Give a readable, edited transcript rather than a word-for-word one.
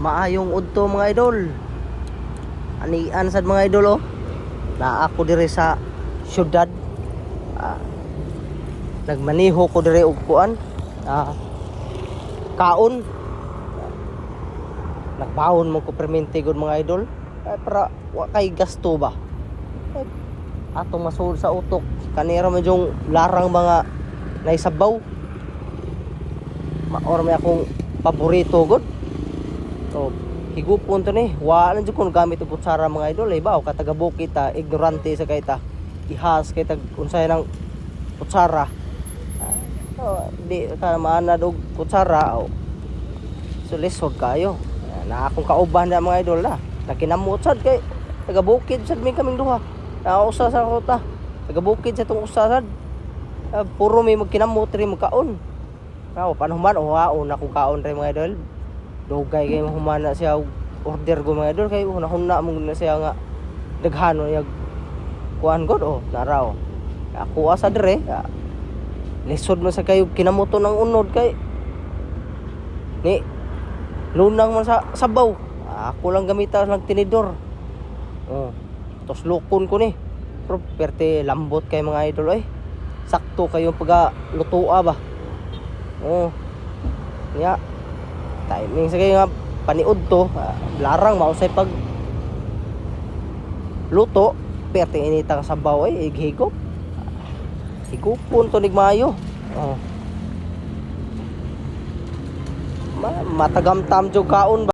Maayong udto mga idol. Anian sad mga idol oh. Na ako dire sa syudad. Nagmaniho ko dire og kuan. Kaon. Nagbaon mo ko permente gud mga idol. Para wa kay gasto ba. Atong masul sa utok. Kanira madyong larang mga naisabaw. Maor may akong paborito gud. So, higupon to ni. Wala jud kun gamit og kutsara mga idol. Iba o katagabukit ta, ignorante sa kayta. Ihas kay tag unsay nang kutsara. Di ka maanad og kutsara o. So lisod kayo. Na akong kauban na mga idol na. Nakinamot sad kay tagabukid sad mi kaming duha. Nausa sa kota. Tagabukid sa tong usa sad. Puro may magkinamot ri magkaon. Panuman o haon ako kaon ri mga idol. Dugay kay humana siya order go mga idol kay hunahuna mo na siya nga daghanon yag kuan god oh naraw. Ako asa dire lisod man sa kayo kinamoto ng unod kay ni lunang man sa sabaw. Ako lang gamitan ng tinidor. Tos lukon ko ni. Pero perte lambot kay mga idol ay. Sakto kayo pag lutoa ba. Ya. Timing sa kayo nga paniud to. Larang mausay pag luto. Perte initang sabaw ay ighigop. Higupon to nigmayo. Matagamtam jud kaon ba.